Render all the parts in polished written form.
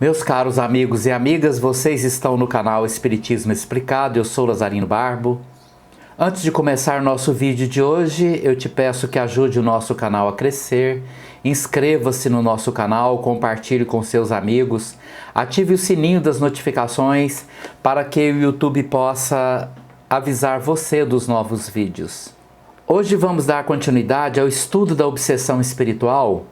Meus caros amigos e amigas, vocês estão no canal Espiritismo Explicado, eu sou Lazarino Barbo. Antes de começar nosso vídeo de hoje, eu te peço que ajude o nosso canal a crescer. Inscreva-se no nosso canal, compartilhe com seus amigos, ative o sininho das notificações para que o YouTube possa avisar você dos novos vídeos. Hoje vamos dar continuidade ao estudo da obsessão espiritual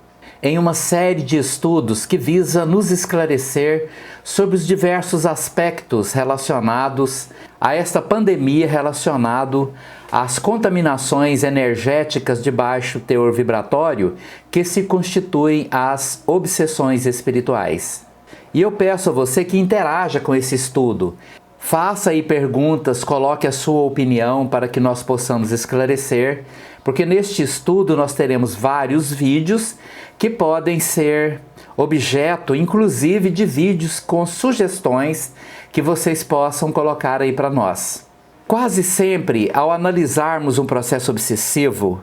em uma série de estudos que visa nos esclarecer sobre os diversos aspectos relacionados a esta pandemia, relacionado às contaminações energéticas de baixo teor vibratório que se constituem as obsessões espirituais. E eu peço a você que interaja com esse estudo. Faça aí perguntas, coloque a sua opinião para que nós possamos esclarecer, porque neste estudo nós teremos vários vídeos que podem ser objeto, inclusive, de vídeos com sugestões que vocês possam colocar aí para nós. Quase sempre, ao analisarmos um processo obsessivo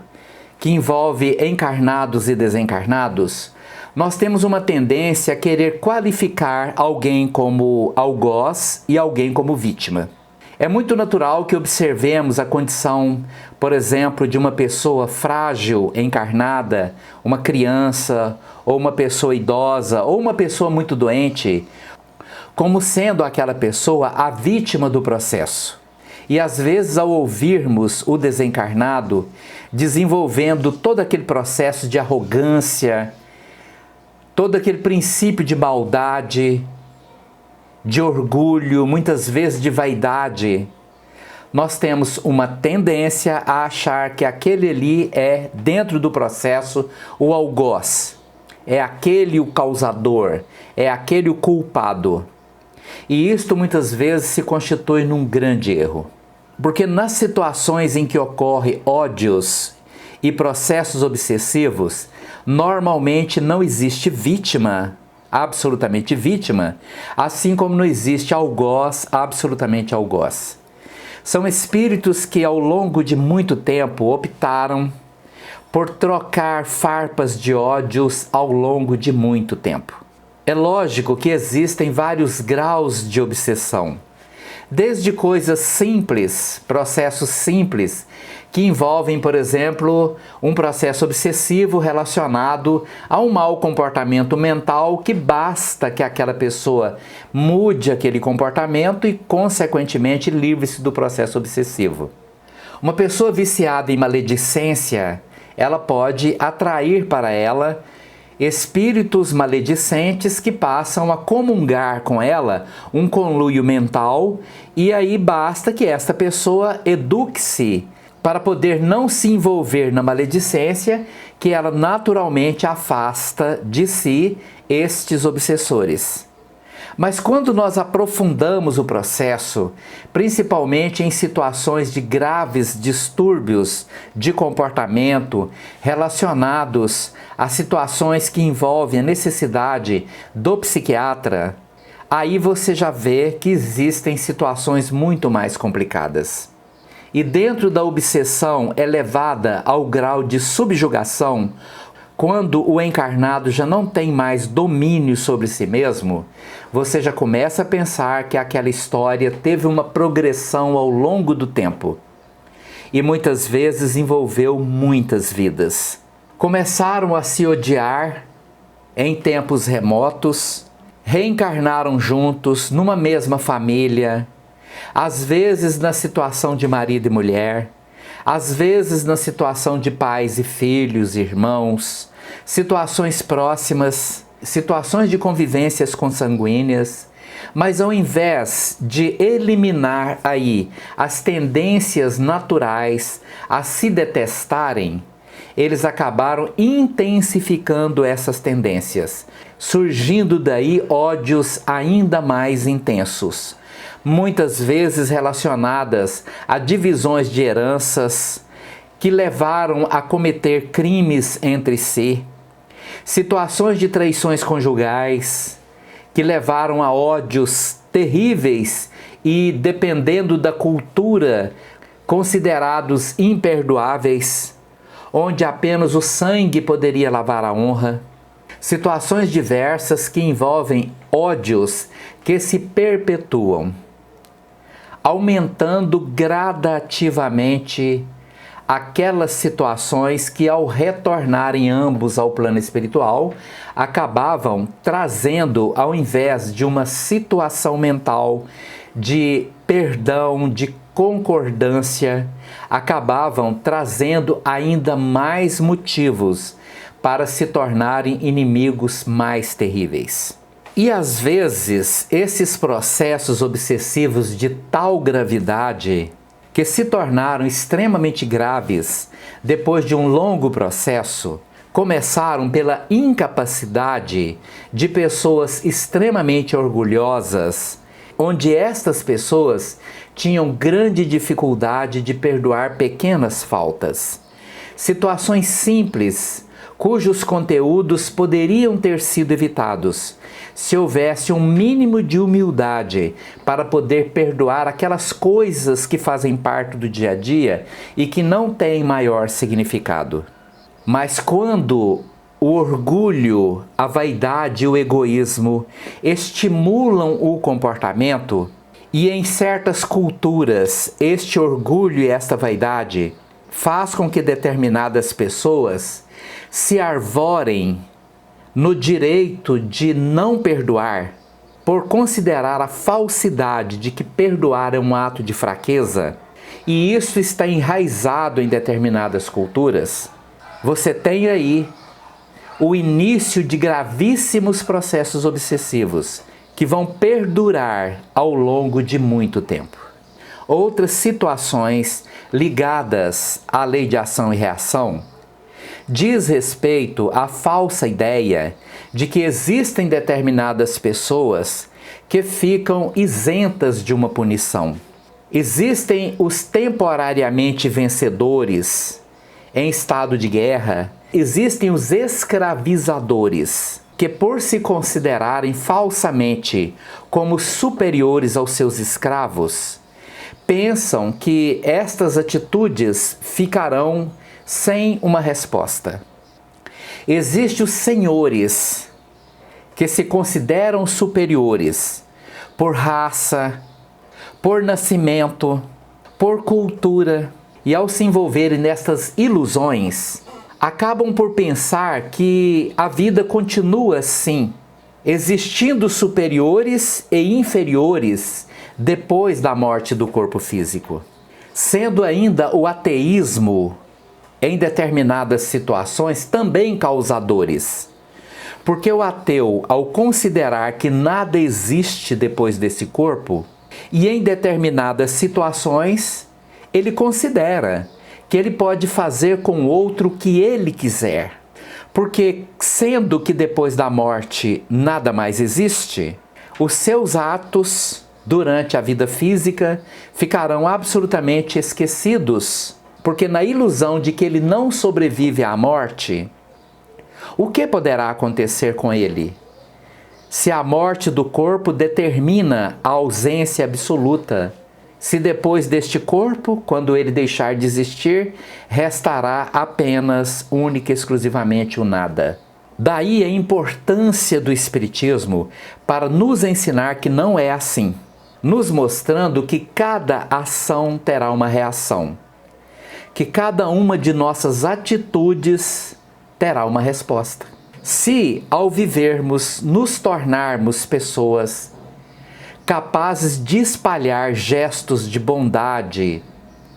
que envolve encarnados e desencarnados, nós temos uma tendência a querer qualificar alguém como algoz e alguém como vítima. É muito natural que observemos a condição, por exemplo, de uma pessoa frágil, encarnada, uma criança, ou uma pessoa idosa, ou uma pessoa muito doente, como sendo aquela pessoa a vítima do processo. E às vezes, ao ouvirmos o desencarnado desenvolvendo todo aquele processo de arrogância, todo aquele princípio de maldade, de orgulho, muitas vezes de vaidade, nós temos uma tendência a achar que aquele ali é, dentro do processo, o algoz. É aquele o causador, é aquele o culpado. E isto muitas vezes se constitui num grande erro. Porque nas situações em que ocorre ódios e processos obsessivos, normalmente não existe vítima, absolutamente vítima, assim como não existe algoz, absolutamente algoz. São espíritos que ao longo de muito tempo optaram por trocar farpas de ódios ao longo de muito tempo. É lógico que existem vários graus de obsessão, desde coisas simples, processos simples, que envolvem, por exemplo, um processo obsessivo relacionado a um mau comportamento mental que basta que aquela pessoa mude aquele comportamento e, consequentemente, livre-se do processo obsessivo. Uma pessoa viciada em maledicência, ela pode atrair para ela espíritos maledicentes que passam a comungar com ela um conluio mental, e aí basta que esta pessoa eduque-se para poder não se envolver na maledicência, que ela naturalmente afasta de si estes obsessores. Mas quando nós aprofundamos o processo, principalmente em situações de graves distúrbios de comportamento relacionados a situações que envolvem a necessidade do psiquiatra, aí você já vê que existem situações muito mais complicadas. E dentro da obsessão elevada ao grau de subjugação, quando o encarnado já não tem mais domínio sobre si mesmo, você já começa a pensar que aquela história teve uma progressão ao longo do tempo. E muitas vezes envolveu muitas vidas. Começaram a se odiar em tempos remotos, reencarnaram juntos numa mesma família, às vezes na situação de marido e mulher, às vezes na situação de pais e filhos, irmãos, situações próximas, situações de convivências consanguíneas, mas ao invés de eliminar aí as tendências naturais a se detestarem, eles acabaram intensificando essas tendências, surgindo daí ódios ainda mais intensos, muitas vezes relacionadas a divisões de heranças que levaram a cometer crimes entre si, situações de traições conjugais que levaram a ódios terríveis e, dependendo da cultura, considerados imperdoáveis, onde apenas o sangue poderia lavar a honra. Situações diversas que envolvem ódios que se perpetuam, aumentando gradativamente aquelas situações que, ao retornarem ambos ao plano espiritual, acabavam trazendo, ao invés de uma situação mental de perdão, de concordância, acabavam trazendo ainda mais motivos para se tornarem inimigos mais terríveis. E às vezes, esses processos obsessivos de tal gravidade, que se tornaram extremamente graves depois de um longo processo, começaram pela incapacidade de pessoas extremamente orgulhosas, onde estas pessoas tinham grande dificuldade de perdoar pequenas faltas. Situações simples, cujos conteúdos poderiam ter sido evitados, se houvesse um mínimo de humildade para poder perdoar aquelas coisas que fazem parte do dia a dia e que não têm maior significado. Mas quando o orgulho, a vaidade e o egoísmo estimulam o comportamento, e em certas culturas este orgulho e esta vaidade faz com que determinadas pessoas se arvorem no direito de não perdoar, por considerar a falsidade de que perdoar é um ato de fraqueza, e isso está enraizado em determinadas culturas, você tem aí o início de gravíssimos processos obsessivos que vão perdurar ao longo de muito tempo. Outras situações ligadas à lei de ação e reação diz respeito à falsa ideia de que existem determinadas pessoas que ficam isentas de uma punição. Existem os temporariamente vencedores em estado de guerra, existem os escravizadores, que por se considerarem falsamente como superiores aos seus escravos, pensam que estas atitudes ficarão sem uma resposta. Existem os senhores que se consideram superiores por raça, por nascimento, por cultura, e ao se envolverem nestas ilusões, acabam por pensar que a vida continua assim, existindo superiores e inferiores depois da morte do corpo físico, sendo ainda o ateísmo em determinadas situações também causadores. Porque o ateu, ao considerar que nada existe depois desse corpo, e em determinadas situações, ele considera que ele pode fazer com o outro o que ele quiser. Porque, sendo que depois da morte nada mais existe, os seus atos durante a vida física ficarão absolutamente esquecidos. Porque na ilusão de que ele não sobrevive à morte, o que poderá acontecer com ele? Se a morte do corpo determina a ausência absoluta, se depois deste corpo, quando ele deixar de existir, restará apenas, única e exclusivamente o nada. Daí a importância do Espiritismo para nos ensinar que não é assim, nos mostrando que cada ação terá uma reação, que cada uma de nossas atitudes terá uma resposta. Se, ao vivermos, nos tornarmos pessoas capazes de espalhar gestos de bondade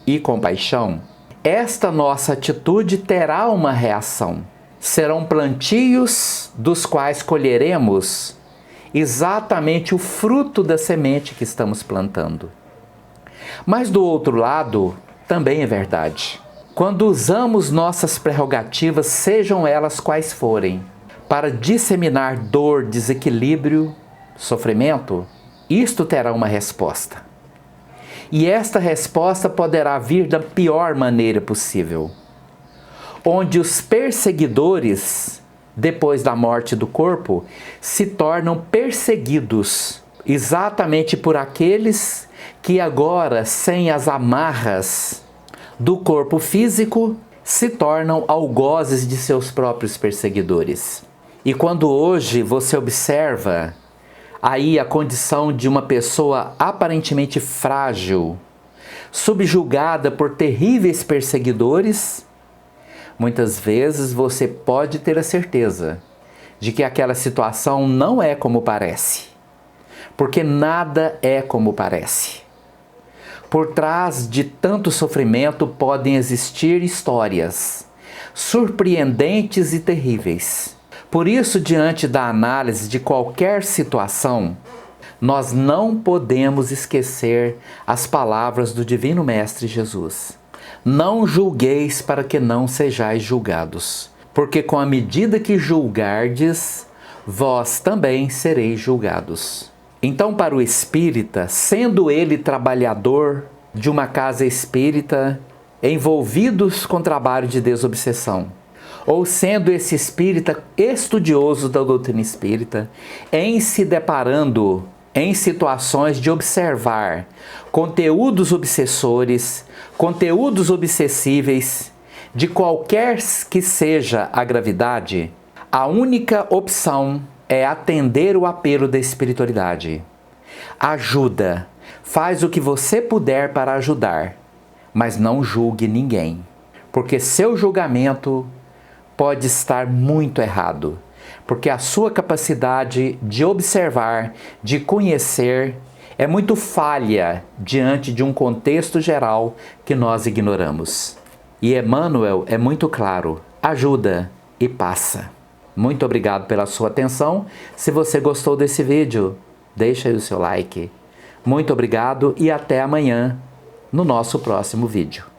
e compaixão, esta nossa atitude terá uma reação. Serão plantios dos quais colheremos exatamente o fruto da semente que estamos plantando. Mas do outro lado, também é verdade. Quando usamos nossas prerrogativas, sejam elas quais forem, para disseminar dor, desequilíbrio, sofrimento, isto terá uma resposta. E esta resposta poderá vir da pior maneira possível, onde os perseguidores, depois da morte do corpo, se tornam perseguidos exatamente por aqueles que agora, sem as amarras do corpo físico, se tornam algozes de seus próprios perseguidores. E quando hoje você observa aí a condição de uma pessoa aparentemente frágil, subjugada por terríveis perseguidores, muitas vezes você pode ter a certeza de que aquela situação não é como parece, porque nada é como parece. Por trás de tanto sofrimento podem existir histórias surpreendentes e terríveis. Por isso, diante da análise de qualquer situação, nós não podemos esquecer as palavras do Divino Mestre Jesus. Não julgueis para que não sejais julgados, porque com a medida que julgardes, vós também sereis julgados. Então, para o espírita, sendo ele trabalhador de uma casa espírita, envolvidos com trabalho de desobsessão, ou sendo esse espírita estudioso da doutrina espírita, em se deparando em situações de observar conteúdos obsessores, conteúdos obsessíveis, de qualquer que seja a gravidade, a única opção é atender o apelo da espiritualidade. Ajuda, faz o que você puder para ajudar, mas não julgue ninguém, porque seu julgamento pode estar muito errado, porque a sua capacidade de observar, de conhecer, é muito falha diante de um contexto geral que nós ignoramos. E Emmanuel é muito claro: ajuda e passa. Muito obrigado pela sua atenção. Se você gostou desse vídeo, deixa aí o seu like. Muito obrigado e até amanhã no nosso próximo vídeo.